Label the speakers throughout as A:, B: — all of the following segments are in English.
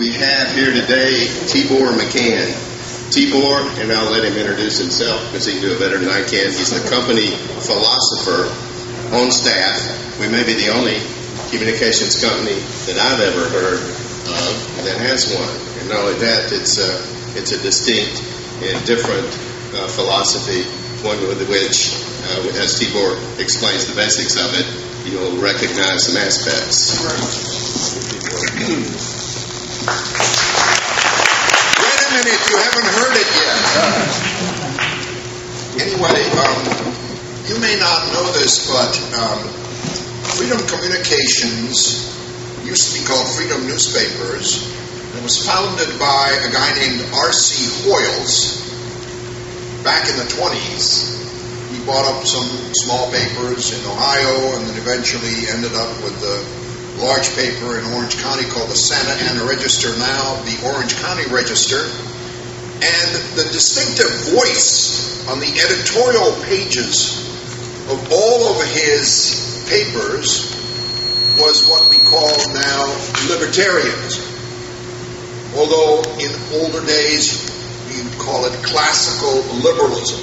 A: We have here today Tibor Machan. Tibor, and I'll let him introduce himself because he can do it better than I can. He's the company philosopher on staff. We may be the only communications company that I've ever heard of that has one. And not only that, it's a distinct and different philosophy, one with which, as Tibor explains the basics of it, you'll recognize some aspects.
B: Wait a minute, you haven't heard it yet. Anyway, you may not know this, but Freedom Communications used to be called Freedom Newspapers. It was founded by a guy named R.C. Hoyles back in the 20s. He bought up some small papers in Ohio and then eventually ended up with the large paper in Orange County called the Santa Ana Register, now the Orange County Register. And the distinctive voice on the editorial pages of all of his papers was what we call now libertarianism. Although in older days you'd call it classical liberalism,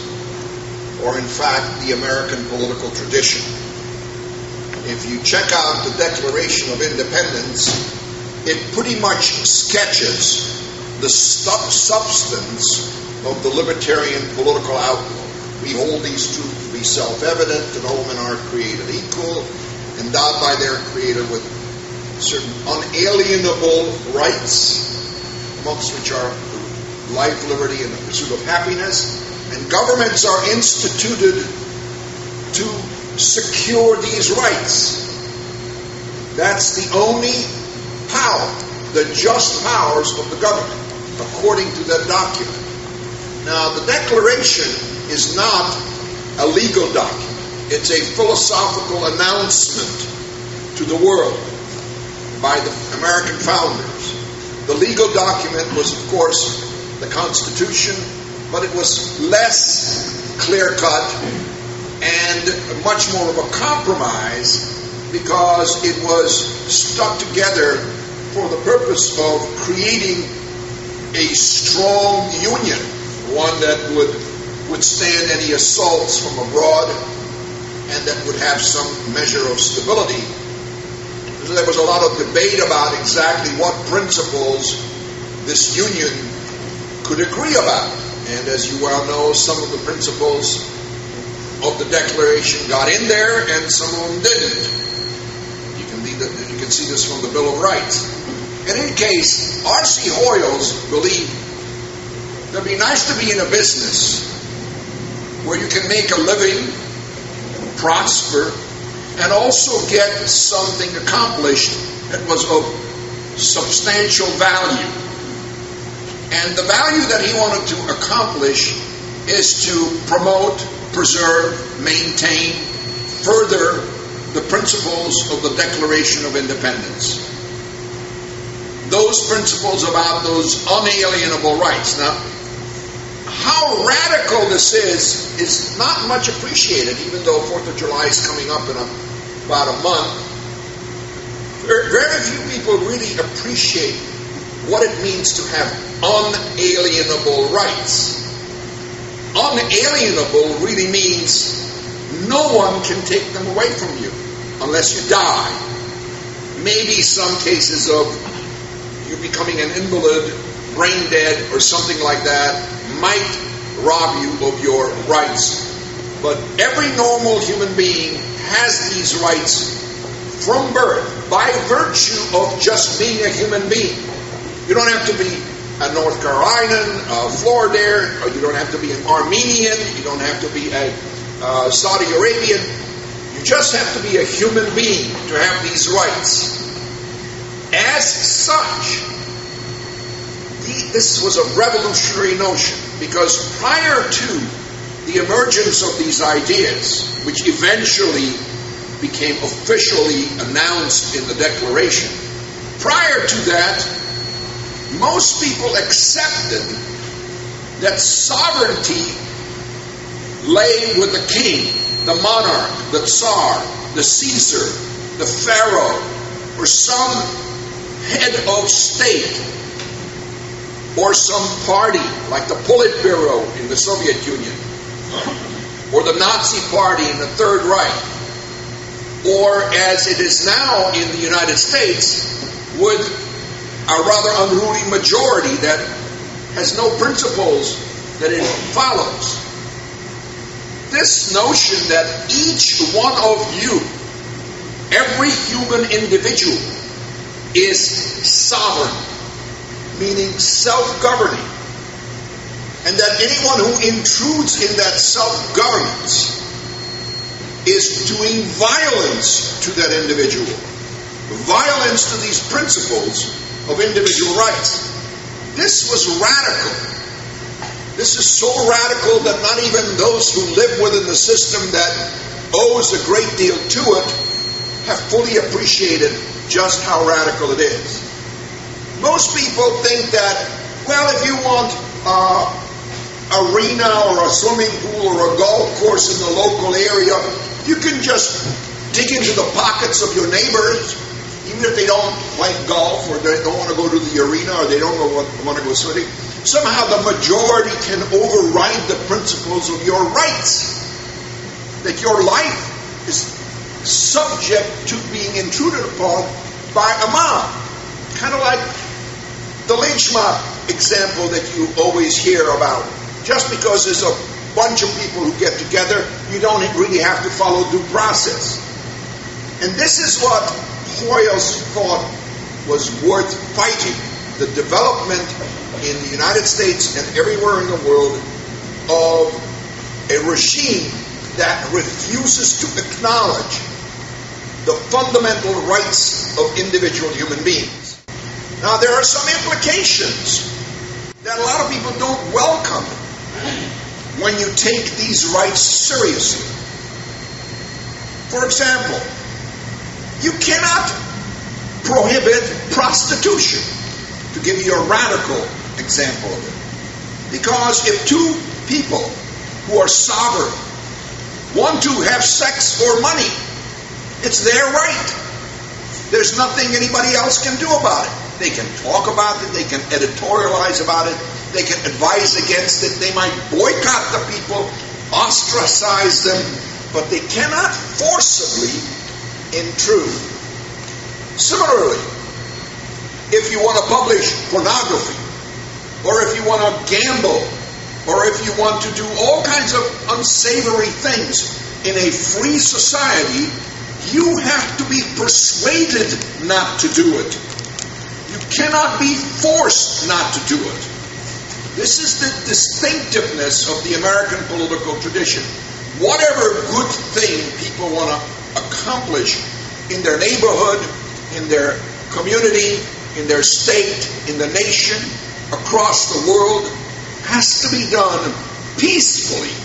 B: or in fact the American political tradition. If you check out the Declaration of Independence, it pretty much sketches the substance of the libertarian political outlook. We hold these truths to be self-evident, that all men are created equal, endowed by their Creator with certain unalienable rights, amongst which are life, liberty, and the pursuit of happiness. And governments are instituted to secure these rights. That's the only power, the just powers of the government, according to that document. Now, the Declaration is not a legal document. It's a philosophical announcement to the world by the American founders. The legal document was, of course, the Constitution, but it was less clear-cut and much more of a compromise because it was stuck together for the purpose of creating a strong union, one that would withstand any assaults from abroad and that would have some measure of stability. So there was a lot of debate about exactly what principles this union could agree about. And as you well know, some of the principles of the Declaration got in there and some of them didn't. You can see this from the Bill of Rights. In any case, R.C. Hoyles believed it would be nice to be in a business where you can make a living, prosper, and also get something accomplished that was of substantial value. And the value that he wanted to accomplish is to promote, preserve, maintain, further the principles of the Declaration of Independence. Those principles about those unalienable rights. Now, how radical this is not much appreciated, even though 4th of July is coming up in about a month. Very few people really appreciate what it means to have unalienable rights. Unalienable really means no one can take them away from you unless you die. Maybe some cases of you becoming an invalid, brain dead, or something like that might rob you of your rights. But every normal human being has these rights from birth by virtue of just being a human being. You don't have to be a North Carolinian, a Floridian, or you don't have to be an Armenian, you don't have to be a Saudi Arabian. You just have to be a human being to have these rights. As such, this was a revolutionary notion because prior to the emergence of these ideas, which eventually became officially announced in the Declaration, prior to that, most people accepted that sovereignty lay with the king, the monarch, the Tsar, the Caesar, the Pharaoh, or some head of state or some party like the Politburo in the Soviet Union, or the Nazi Party in the Third Reich, or as it is now in the United States, with a rather unruly majority that has no principles that it follows. This notion that each one of you, every human individual, is sovereign, meaning self-governing, and that anyone who intrudes in that self-governance is doing violence to that individual, violence to these principles of individual rights. This was radical. This is so radical that not even those who live within the system that owes a great deal to it have fully appreciated just how radical it is. Most people think that, well, if you want an arena or a swimming pool or a golf course in the local area, you can just dig into the pockets of your neighbors, even if they don't like golf or they don't want to go to the arena or they don't want to go swimming. Somehow the majority can override the principles of your rights. That your life is subject to being intruded upon by a mob. Kind of like the lynch mob example that you always hear about. Just because there's a bunch of people who get together, you don't really have to follow due process. And this is what Hoyles thought was worth fighting. The development in the United States and everywhere in the world of a regime that refuses to acknowledge the fundamental rights of individual human beings. Now, there are some implications that a lot of people don't welcome when you take these rights seriously. For example, you cannot prohibit prostitution, to give you a radical example of it. Because if two people who are sovereign want to have sex for money, it's their right. There's nothing anybody else can do about it. They can talk about it, they can editorialize about it, they can advise against it, they might boycott the people, ostracize them, but they cannot forcibly intrude. Similarly, if you want to publish pornography, or if you want to gamble, or if you want to do all kinds of unsavory things in a free society, you have to be persuaded not to do it. You cannot be forced not to do it. This is the distinctiveness of the American political tradition. Whatever good thing people want to accomplish in their neighborhood, in their community, in their state, in the nation, across the world, has to be done peacefully.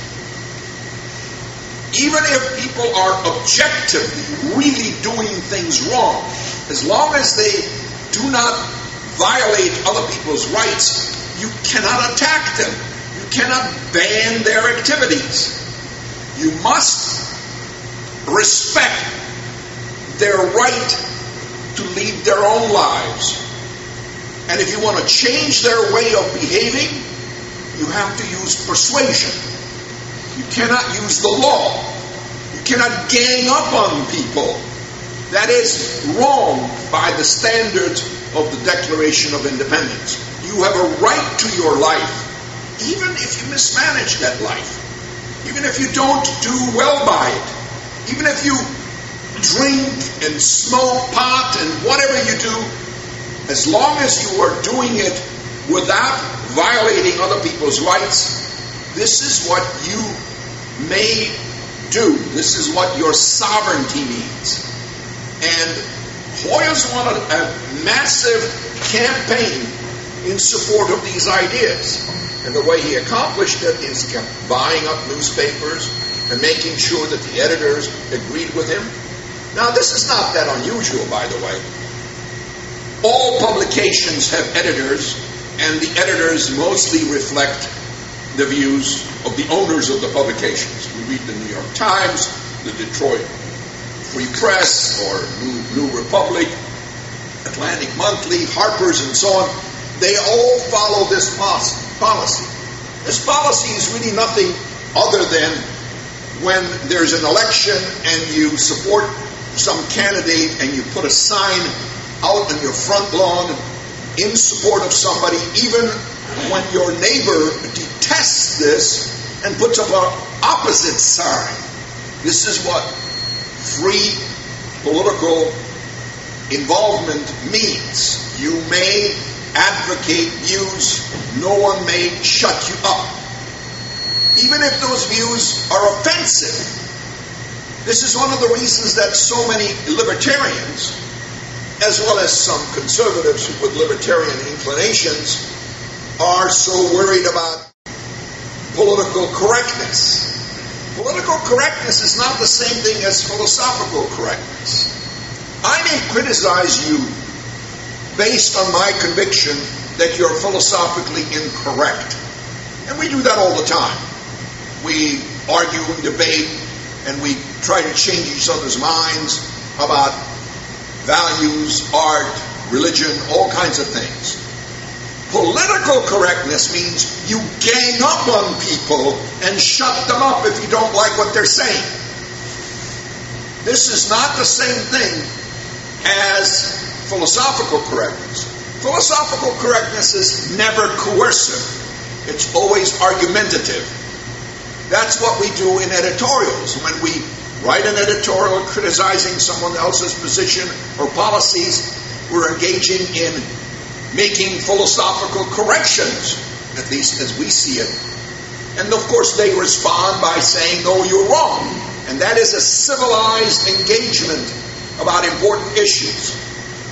B: Even if people are objectively really doing things wrong, as long as they do not violate other people's rights, you cannot attack them. You cannot ban their activities. You must respect their right to lead their own lives. And if you want to change their way of behaving, you have to use persuasion. You cannot use the law. You cannot gang up on people. That is wrong by the standards of the Declaration of Independence. You have a right to your life, even if you mismanage that life, even if you don't do well by it, even if you drink and smoke pot and whatever you do, as long as you are doing it without violating other people's rights, this is what you may do. This is what your sovereignty means. And Hoyles wanted a massive campaign in support of these ideas. And the way he accomplished it is he kept buying up newspapers and making sure that the editors agreed with him. Now, this is not that unusual, by the way. All publications have editors, and the editors mostly reflect the views of the owners of the publications. We read the New York Times, the Detroit Free Press, or New Republic, Atlantic Monthly, Harper's, and so on. they all follow this policy. This policy is really nothing other than when there's an election and you support some candidate and you put a sign out on your front lawn in support of somebody, even when your neighbor detests this and puts up an opposite sign. This is what free political involvement means. You may advocate views, no one may shut you up, even if those views are offensive. This is one of the reasons that so many libertarians, as well as some conservatives with libertarian inclinations, are so worried about political correctness. Political correctness is not the same thing as philosophical correctness. I may criticize you based on my conviction that you're philosophically incorrect. And we do that all the time. We argue and debate, and we try to change each other's minds about values, art, religion, all kinds of things. Political correctness means you gang up on people and shut them up if you don't like what they're saying. This is not the same thing as philosophical correctness. Philosophical correctness is never coercive. It's always argumentative. That's what we do in editorials. When we write an editorial criticizing someone else's position or policies, we're engaging in making philosophical corrections, at least as we see it. And of course they respond by saying, no, you're wrong. And that is a civilized engagement about important issues.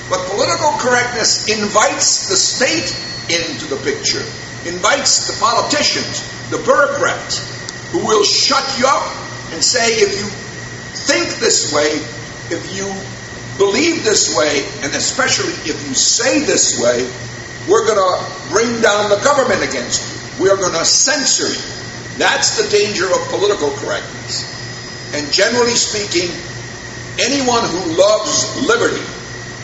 B: But political correctness invites the state into the picture, invites the politicians, the bureaucrats, who will shut you up and say, if you think this way, if you believe this way, and especially if you say this way, we're going to bring down the government against you. We're going to censor you. That's the danger of political correctness. And generally speaking, anyone who loves liberty,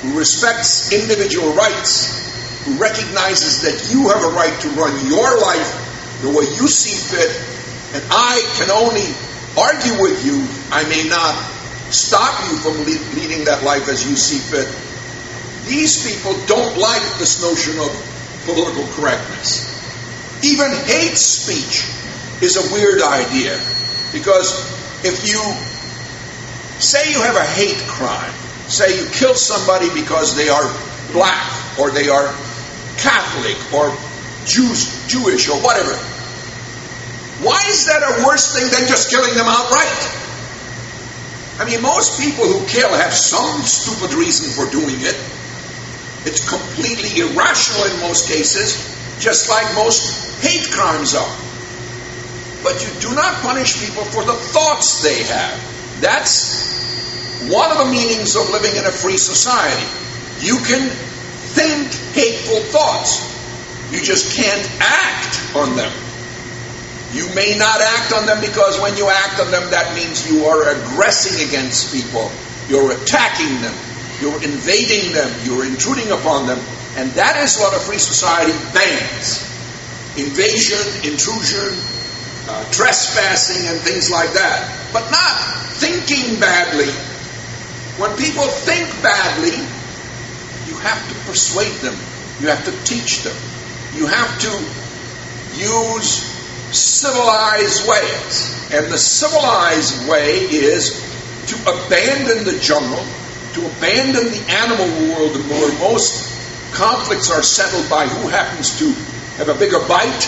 B: who respects individual rights, who recognizes that you have a right to run your life the way you see fit, and I can only argue with you, I may not stop you from leading that life as you see fit. These people don't like this notion of political correctness. Even hate speech is a weird idea, because if you say you have a hate crime, say you kill somebody because they are black, or they are Catholic, or Jewish, or whatever, why is that a worse thing than just killing them outright? I mean, most people who kill have some stupid reason for doing it. It's completely irrational in most cases, just like most hate crimes are. But you do not punish people for the thoughts they have. That's one of the meanings of living in a free society. You can think hateful thoughts. You just can't act on them. You may not act on them because when you act on them, that means you are aggressing against people. You're attacking them. You're invading them. You're intruding upon them. And that is what a free society bans. Invasion, intrusion, trespassing, and things like that. But not thinking badly. When people think badly, you have to persuade them. You have to teach them. You have to use civilized ways. And the civilized way is to abandon the jungle, to abandon the animal world where most conflicts are settled by who happens to have a bigger bite,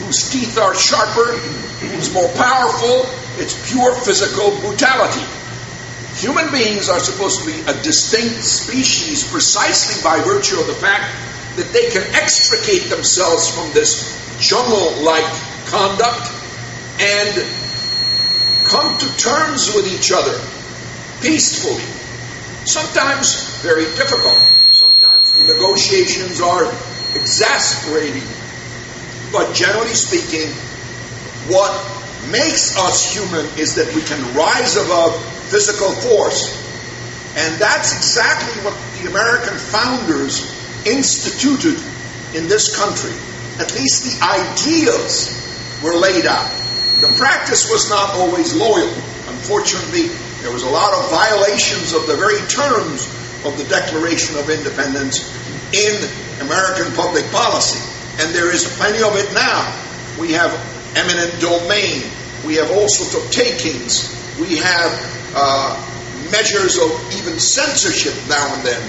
B: whose teeth are sharper, who's more powerful. It's pure physical brutality. Human beings are supposed to be a distinct species precisely by virtue of the fact that they can extricate themselves from this jungle-like conduct and come to terms with each other peacefully. Sometimes very difficult. Sometimes the negotiations are exasperating. But generally speaking, what makes us human is that we can rise above physical force. And that's exactly what the American founders instituted in this country, at least the ideas were laid out. The practice was not always loyal. Unfortunately, there was a lot of violations of the very terms of the Declaration of Independence in American public policy. And there is plenty of it now. We have eminent domain. We have all sorts of takings. We have measures of even censorship now and then.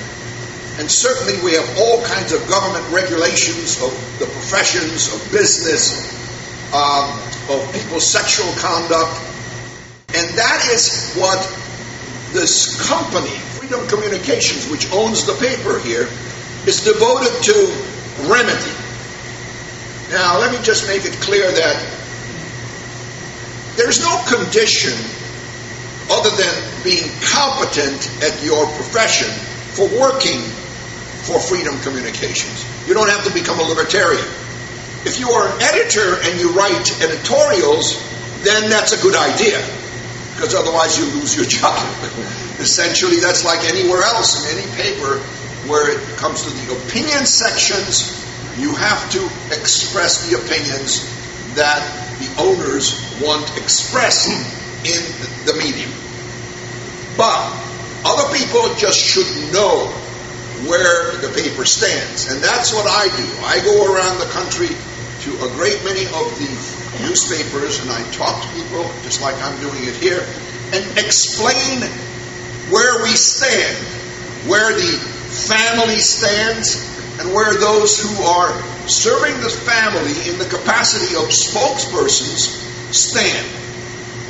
B: And certainly we have all kinds of government regulations of the professions, of business, of people's sexual conduct. And that is what this company, Freedom Communications, which owns the paper here, is devoted to remedy. Now, let me just make it clear that there's no condition other than being competent at your profession for working for Freedom Communications. You don't have to become a libertarian. If you are an editor and you write editorials, then that's a good idea, because otherwise you lose your job. Essentially, that's like anywhere else in any paper where it comes to the opinion sections. You have to express the opinions that the owners want expressed in the medium. But other people just should know where the paper stands. And that's what I do. I go around the country to a great many of the newspapers, and I talk to people, just like I'm doing it here, and explain where we stand, where the family stands, and where those who are serving the family in the capacity of spokespersons stand.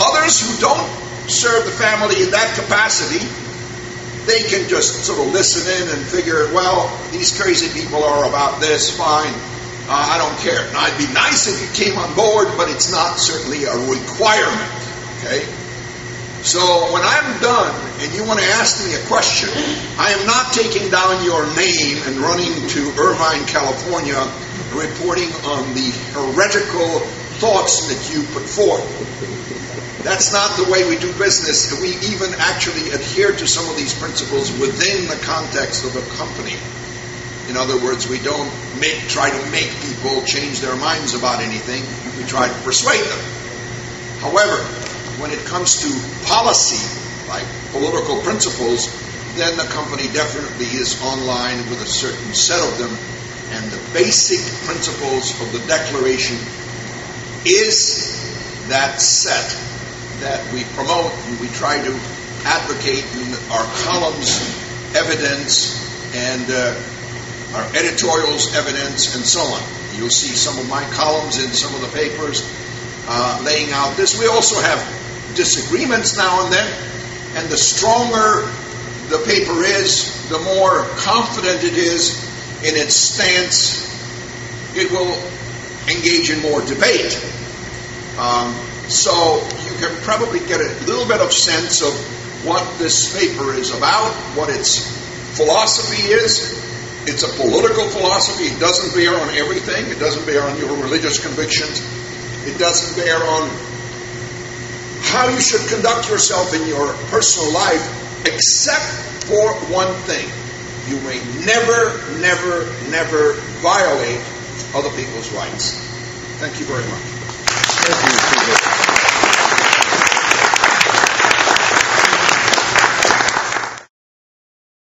B: Others who don't serve the family in that capacity, they can just sort of listen in and figure, well, these crazy people are about this, fine, I don't care. Now, it'd be nice if you came on board, but it's not certainly a requirement, okay? So when I'm done and you want to ask me a question, I am not taking down your name and running to Irvine, California, reporting on the heretical thoughts that you put forth. That's not the way we do business. We even actually adhere to some of these principles within the context of a company. In other words, we don't try to make people change their minds about anything. We try to persuade them. However, when it comes to policy, like political principles, then the company definitely is online with a certain set of them. And the basic principles of the Declaration is that set that we promote and we try to advocate in our columns, evidence, and our editorials, evidence, and so on. You'll see some of my columns in some of the papers laying out this. We also have disagreements now and then, and the stronger the paper is, the more confident it is in its stance, it will engage in more debate. So you can probably get a little bit of sense of what this paper is about, what its philosophy is. It's a political philosophy. It doesn't bear on everything. It doesn't bear on your religious convictions. It doesn't bear on how you should conduct yourself in your personal life, except for one thing. You may never, never, never violate other people's rights. Thank you very much.
A: Thank you, Tibor.